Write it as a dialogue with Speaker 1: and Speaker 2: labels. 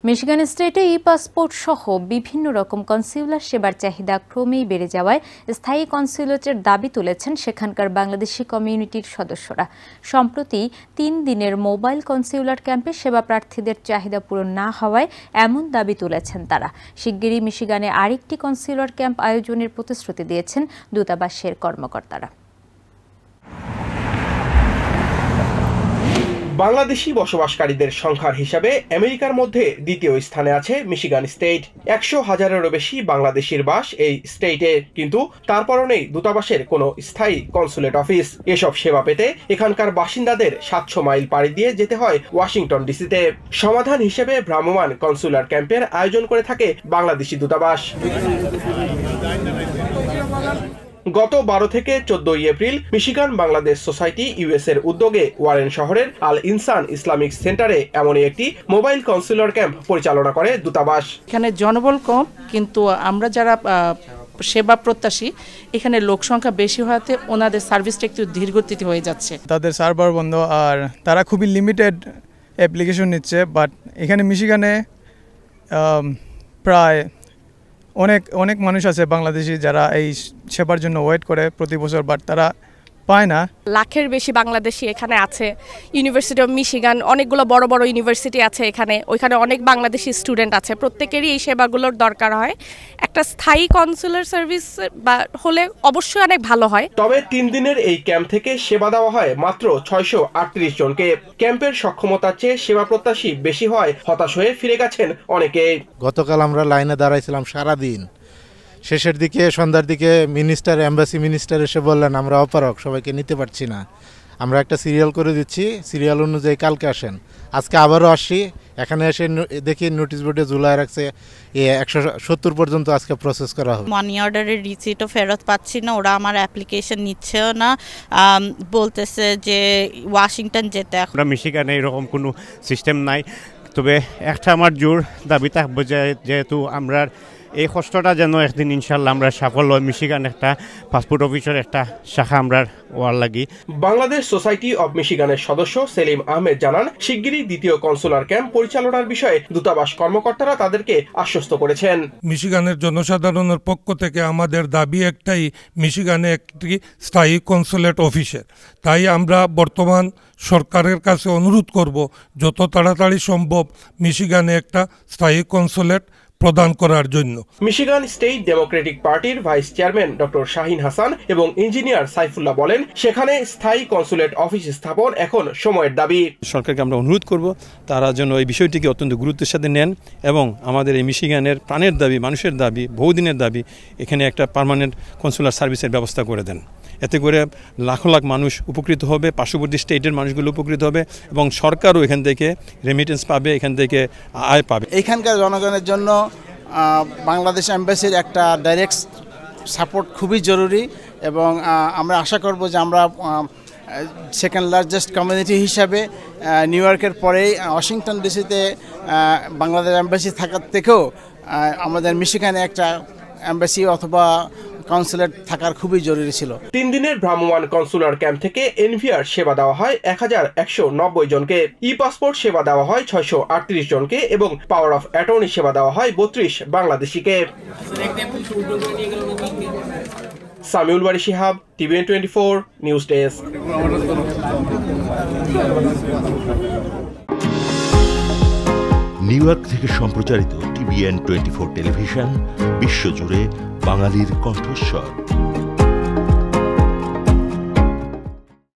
Speaker 1: Michigan স্টেটে e-passport সহ বিভিন্ন রকম কনসিউলার সেবার চাহিদা ক্রমেই বেড়ে যাওয়ায় স্থায়ী কনসুলেটের দাবি তুলেছেন সেখানকার বাংলাদেশি কমিউনিটির সদস্যরা। সম্প্রতি ৩ দিনের মোবাইল কনসিউলার ক্যাম্পে সেবা প্রার্থীদের চাহিদা পূরণ না হওয়ায় এমন দাবি তুলেছেন তারা। শিগগিরই মিশিগানে আরেকটি কনসিউলার ক্যাম্প আয়োজনের প্রতিশ্রুতি দিয়েছেন দূতাবাসের কর্মকর্তারা।
Speaker 2: বাংলাদেশি বসবাসকারীদের সংখ্যার হিসাবে আমেরিকার মধ্যে দ্বিতীয় স্থানে আছে মিশিগান স্টেট। ১০০,০০০-এরও বেশি বাংলাদেশির বাস এই স্টেটে, কিন্তু তারপরও নেই দূতাবাসের কোনো স্থায়ী কনসুলেট অফিস। এসব সেবা পেতে এখানকার বাসিন্দাদের ৭০০ মাইল পাড়ি দিয়ে যেতে হয় ওয়াশিংটন ডিসিতে। সমাধান হিসেবে ভ্রাম্যমাণ কনসুলার ক্যাম্পের আয়োজন করে থাকে বাংলাদেশি দূতাবাস। গত ১২ থেকে ১৪ April Michigan Bangladesh society US এর উদ্যোগে ওয়ারেন শহরের আল ইনসান ইসলামিক সেন্টারে এমনই একটি মোবাইল কনসুলার ক্যাম্প পরিচালনা করে দূতাবাস।
Speaker 3: এখানে জনবল কম, কিন্তু আমরা যারা সেবা প্রত্যাশী এখানে লোক সংখ্যা বেশি হওয়াতে ওনাদের সার্ভিসটা একটু ধীরগতিতে হয়ে যাচ্ছে।
Speaker 4: তাদের সার্ভার বন্ধ আর তারা খুবই লিমিটেড অ্যাপ্লিকেশন নিচ্ছে। বাট এখানে মিশিগানে প্রায় অনেক মানুষ আছে বাংলাদেশি যারা এই সেবার জন্য ওয়েট করে প্রতি বছর, বাট তারা পায় না।
Speaker 5: লাখের বেশি বাংলাদেশি এখানে আছে। ইউনিভার্সিটি অফ মিশিগান, অনেকগুলো বড় বড় ইউনিভার্সিটি আছে ওইখানে অনেক বাংলাদেশি স্টুডেন্ট আছে। প্রত্যেকেরই এই সেবাগুলোর দরকার হয়। একটা স্থায়ী কনসুলার সার্ভিস হলে অবশ্যই অনেক ভালো হয়।
Speaker 2: তবে ৩ দিনের এই ক্যাম্প থেকে সেবা দেওয়া হয় মাত্র ৬৩৮ জনকে। ক্যাম্পের সক্ষমতার চেয়ে সেবা প্রত্যাশী বেশি হয় হতাশ হয়ে ফিরে গেছেন অনেকে।
Speaker 6: গতকাল আমরা লাইনে দাঁড়াইছিলাম সারাদিন। শেষের দিকে সন্ধ্যার দিকে এমবাসি মিনিস্টার এসে বললেন আমরা অপারক, সবাইকে নিতে পারছি না, আমরা একটা সিরিয়াল করে দিচ্ছি, সিরিয়াল অনুযায়ী কালকে আসেন। আজকে আবারও আসি, এখানে এসে দেখি নোটিশ বোর্ডে ঝুলায় রাখছে ১৭০ পর্যন্ত আজকে প্রসেস করা হবে।
Speaker 7: মানি অর্ডারের রিসিটও ফেরত পাচ্ছি না, ওরা আমার অ্যাপ্লিকেশন নিচ্ছেও না, বলতেছে যে ওয়াশিংটন যেতে।
Speaker 8: আমরা মিশিগানে এরকম কোনো সিস্টেম নাই। তবে একটা আমার জোর দাবি থাকবো যেহেতু আমরা এই কষ্টটা যেন একদিন ইনশাল্লাহ আমরা সাফল্য হয়। মিশিগান একটা পাসপোর্ট অফিসের একটা শাখা আমরা ওয়ার লাগি।
Speaker 2: বাংলাদেশ সোসাইটি অব মিশিগানের সদস্য সেলিম আহমেদ জানান, শিগগিরই দ্বিতীয় কনসুলার ক্যাম্প পরিচালনার বিষয়ে দূতাবাস কর্মকর্তারা তাদেরকে আশ্বস্ত করেছেন।
Speaker 9: মিশিগানের জনসাধারণের পক্ষ থেকে আমাদের দাবি একটাই, মিশিগানে একটি স্থায়ী কনসুলেট অফিসের। তাই আমরা বর্তমান সরকারের কাছে অনুরোধ করব যত তাড়াতাড়ি সম্ভব মিশিগানে একটা স্থায়ী কনসুলেট প্রদান করার জন্য।
Speaker 2: মিশিগান স্টেট ডেমোক্রেটিক পার্টির vice chairman doctor Shahin Hasan এবং ইঞ্জিনিয়ার সাইফুল্লাহ বলেন, সেখানে স্থায়ী কনসুলেট অফিস স্থাপন এখন সময়ের দাবি।
Speaker 10: সরকারকে আমরা অনুরোধ করব তারা যেন এই বিষয়টিকে অত্যন্ত গুরুত্বের সাথে নেন এবং আমাদের এই মিশিগানের প্রাণের দাবি, মানুষের দাবি, বহুদিনের দাবি, এখানে একটা পার্মানেন্ট কনসুলার সার্ভিসের ব্যবস্থা করে দেন। এতে করে লাখ লাখ মানুষ উপকৃত হবে, পার্শ্ববর্তী স্টেটের মানুষগুলো উপকৃত হবে এবং সরকারও এখান থেকে রেমিটেন্স পাবে, এখান থেকে আয় পাবে।
Speaker 11: এখানকার জনগণের জন্য বাংলাদেশ এম্বাসির একটা ডাইরেক্ট সাপোর্ট খুবই জরুরি এবং আমরা আশা করব যে আমরা সেকেন্ড লার্জেস্ট কমিউনিটি হিসাবে নিউ ইয়র্কের পরেই ওয়াশিংটন ডিসিতে বাংলাদেশ এম্বাসি থাকার থেকেও আমাদের মিশিগানে একটা এম্বাসি অথবা কনসুলেট থাকার খুবই জরুরি ছিল।
Speaker 2: ৩ দিনের ভ্রাম্যমাণ কনসুলার ক্যাম্প থেকে এনভিআর সেবা দেওয়া হয় ১১৯০ জনকে, ই পাসপোর্ট সেবা দেওয়া হয় ৬৩৮ জনকে এবং পাওয়ার অফ অ্যাটর্নি সেবা দেওয়া হয় ৩২ বাংলাদেশিকে। Samiul Bari Shihab, TVN 24 news desk.
Speaker 12: New York থেকে সম্প্রচারিত টিভিএন 24 টেলিভিশন বিশ্বজুড়ে বাঙালির কণ্ঠস্বর।